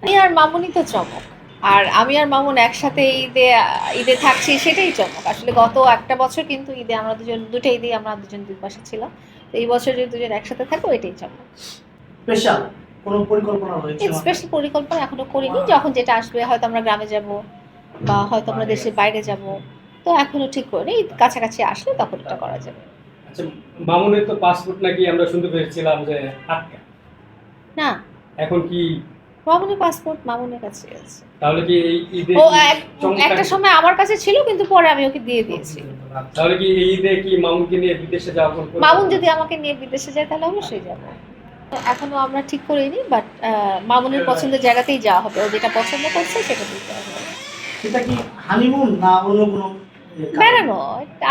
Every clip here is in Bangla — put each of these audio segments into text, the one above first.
আমি আর মামুনই তো চমক। আর আমি আর মামুন একসাথে ঈদে থাকছি সেটাই চমক। আসলে গত একটা বছর কিন্তু ঈদে আমরা দুটো ঈদেই আমরা দুজন দুই পাশে ছিলাম। তো এই বছর যদি দুজন একসাথে থাকবো এটাই চমক। স্পেশাল কোনো পরিকল্পনা রয়েছে ঈদ মাথায়? স্পেশাল পরিকল্পনা এখনো করিনি। যখন যেটা আসবে হয়তো আমরা গ্রামে যাব বা হয়তো আমরা দেশের বাইরে যাব। তো এখনো ঠিক করিনি। ঈদ কাছাকাছি আসলে তখন এটা করা যাবে। আচ্ছা, মামুনের তো পাসপোর্ট নাকি আমরা শুনতে পেয়েছিলাম যে আটকা। না, এখন কি মামুনের পাসপোর্ট মামুনের কাছেই আছে। তাহলে কি এই ঈদে ও কি চমক একটা থাকবে? সময় আমার কাছে ছিল কিন্তু পরে আমি ওকে দিয়ে দিয়েছি। তাহলে কি এই ঈদে কি মামুনকে নিয়ে বিদেশে যাওয়ার কোনো মামুন পরিকল্পনা যদি আছে? আমাকে নিয়ে বিদেশে যায় তাহলে অবশ্যই যাব। এখনো আমরা ঠিক করিনি, বাট মামুনের পছন্দের জায়গাতেই যাওয়া হবে। ও যেটা পছন্দ করছে সেটাতেই যাওয়া হবে। সেটা কি হানিমুন না অন্য কোনো কারণ? বেড়ানো,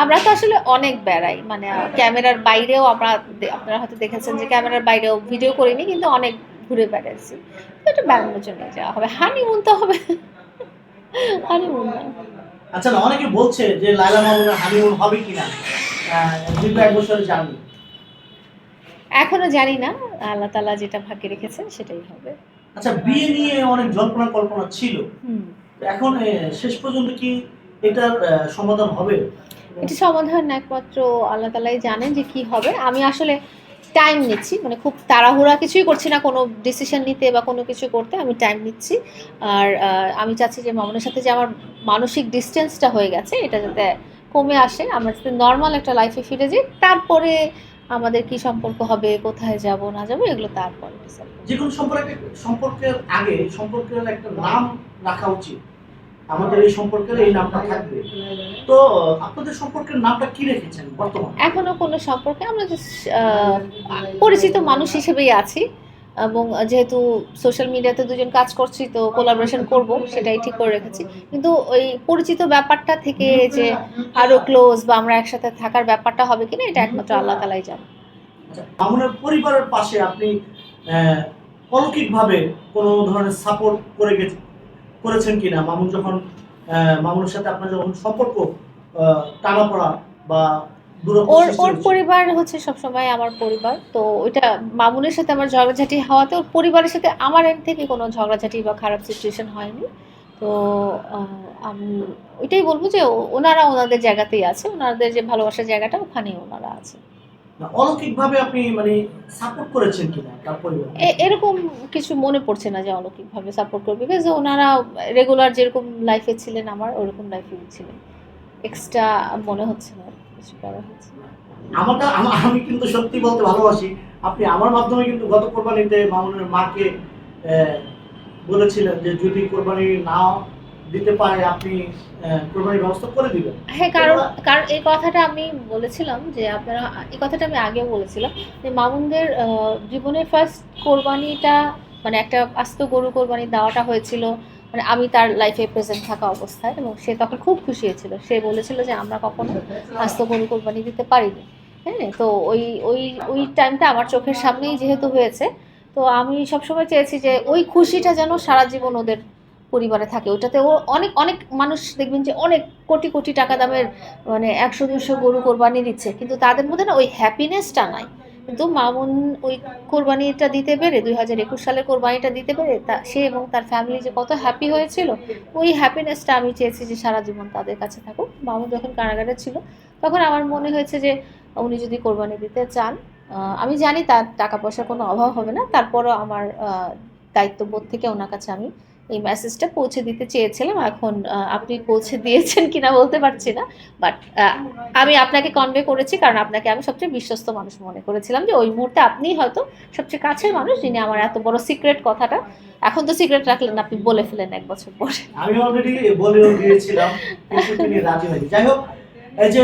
আমরা তো আসলে অনেক বেড়াই। মানে ক্যামেরার বাইরেও আমরা আপনারা হয়তো দেখেছেন যে ক্যামেরার বাইরেও ভিডিও করিনি কিন্তু অনেক ঘুরে বেড়াইছি। তো এটা বেড়ানোর জন্যই যাওয়া হবে। হানিমুন তো হবে হানিমুন না। আচ্ছা না, অনেকে বলছে যে লায়লা মামুনের হানিমুন হবে কিনা, দীর্ঘ ১ বছরের জার্নি। এখনো জানি না। আল্লাহ তাআলা যেটা ভাগ্যে রেখেছেন সেটাই হবে। আচ্ছা, বিয়ে নিয়ে অনেক জল্পনা কল্পনা ছিল। হুম। তো এখন শেষ পর্যন্ত কি এটার সমাধান হবে? এটা সমাধান একমাত্র আল্লাহ তাআলাই জানেন যে কি হবে। আমি আসলে টাইম নিচ্ছি। মানে খুব তাড়াহুড়া কিছুই করছি না কোনো ডিসিশন নিতে বা কোনো কিছু করতে। আমি টাইম নিচ্ছি। আর আমি চাচ্ছি যে মামুনের সাথে যে আমার মানসিক ডিসট্যান্সটা হয়ে গেছে এটা যাতে কমে আসে। আমরা যাতে নরমাল একটা লাইফে ফিরে যাই। তারপরে আমাদের কি সম্পর্ক হবে, কোথায় যাব না যাব এগুলো তারপরে ডিসাইড করব। যেকোনো সম্পর্কের আগে সম্পর্কের একটা নাম রাখা উচিত। আমাদের এই সম্পর্কের এই নামটা থাকবে। তো আপনাদের সম্পর্কের নামটা কি রেখেছেন বর্তমানে? এখনো কোনো সম্পর্কে আমরা জাস্ট পরিচিত মানুষ হিসেবেই আছি এবং যেহেতু সোশ্যাল মিডিয়াতে দুজন কাজ করছি তো কোলাবোরেশন করব সেটাই ঠিক করে রেখেছি। কিন্তু ওই পরিচিত ব্যাপারটা থেকে যে আরো ক্লোজ বা আমরা একসাথে থাকার ব্যাপারটা হবে কিনা এটা একমাত্র আল্লাহ তাআলাই জানেন। আচ্ছা, মামুনের পরিবারের পাশে আপনি অ্যা অলৌকিকভাবে কোনো ধরনের সাপোর্ট করেছেন কিনা? মামুনের সাথে আপনার যখন সম্পর্ক টানাপোড়া বা দূরত্ব সৃষ্টি ওর হয়েছিল। পরিবার হচ্ছে সবসময় আমার পরিবার। তো ওইটা মামুনের সাথে আমার ঝগড়াঝাটি হওয়াতে ওর পরিবারের সাথে আমার এন্ড থেকে কোনো ঝগড়াঝাটি বা খারাপ সিচুয়েশন হয়নি। তো আ আমি ওইটাই বলব যে ওনারা ওনাদের জায়গাতেই আছে। ওনাদের যে ভালোবাসার জায়গাটা ওখানেই ওনারা আছে। না, অলৌকিকভাবে আপনি মানে সাপোর্ট করেছেন কিনা তার পরিবারকে? এরকম কিছু মনে পড়ছে না যে অলৌকিকভাবে সাপোর্ট করবে। বিকজ ওনারা রেগুলার যেরকম লাইফে ছিলেন আমার ওরকম লাইফেই ছিলেন। এক্সট্রা মনে হচ্ছে না কিছু করা হয়েছে। আমি কিন্তু সত্যি বলতে ভালোবাসি। আপনি আমার মাধ্যমে কিন্তু গত কোরবানিতে মামুনের মাকে অ্যা বলেছিলেন যে যদি কোরবানি না দিতে পারে আপনি কোরবানির ব্যবস্থা করে দিবেন। হ্যাঁ, তো কারণ কারণ এই কথাটা আমি বলেছিলাম যে আপনারা এই কথাটা আমি আগেও বলেছিলাম যে মামুনদের জীবনের ফার্স্ট কোরবানিটা মানে একটা আস্ত গরু কোরবানি দেওয়াটা হয়েছিল মানে আমি তার লাইফে প্রেজেন্ট থাকা অবস্থায় এবং সে তখন খুব খুশি হয়েছিল। সে বলেছিল যে আমরা কখনো আস্ত গরু কোরবানি দিতে পারিনি। হ্যাঁ? তো ওই ওই টাইমটা আমার চোখের সামনেই যেহেতু হয়েছে, তো আমি সবসময় চেয়েছি যে ওই খুশিটা যেন সারা জীবন ওদের পরিবারে থাকে। ওইটাতে ও অনেক, অনেক মানুষ দেখবেন যে অনেক কোটি, কোটি টাকা দামের মানে ১০০-২০০ গরু কোরবানি দিচ্ছে। কিন্তু তাদের মধ্যে না ওই হ্যাপিনেসটা নাই। কিন্তু মামুন ওই কোরবানিটা দিতে পেরে ২০২১ সালের কোরবানিটা দিতে পেরে সে এবং তার ফ্যামিলি যে কত হ্যাপি হয়েছিল, ওই হ্যাপিনেসটা আমি চেয়েছি যে সারা জীবন তাদের কাছে থাকুক। মামুন যখন কারাগারে ছিল, তখন আমার মনে হয়েছে যে উনি যদি কোরবানি দিতে চান, আমি জানি তার টাকা পয়সার কোনো অভাব হবে না। তারপরও আমার দায়িত্ববোধ থেকে ওনার কাছে আমি এই মেসেজটা পৌঁছে দিতে চেয়েছিলাম। এখন আপনি পৌঁছে দিয়েছেন কিনা বলতে পারছি না। বাট আমি আপনাকে কনভে করেছি কারণ আপনাকে আমি সবচেয়ে বিশ্বস্ত মানুষ মনে করেছিলাম যে ওই মুহূর্তে আপনিই হয়তো সবচেয়ে কাছের মানুষ যিনি আমার এত বড় সিক্রেট কথাটা এখন তো সিক্রেট রাখলেন না, আপনি বলে ফেলেন ১ বছর পরে। আমি অলরেডি বলেও দিয়েছিলাম কিন্তু তিনি রাজি হয়নি। যাই হোক, এই যে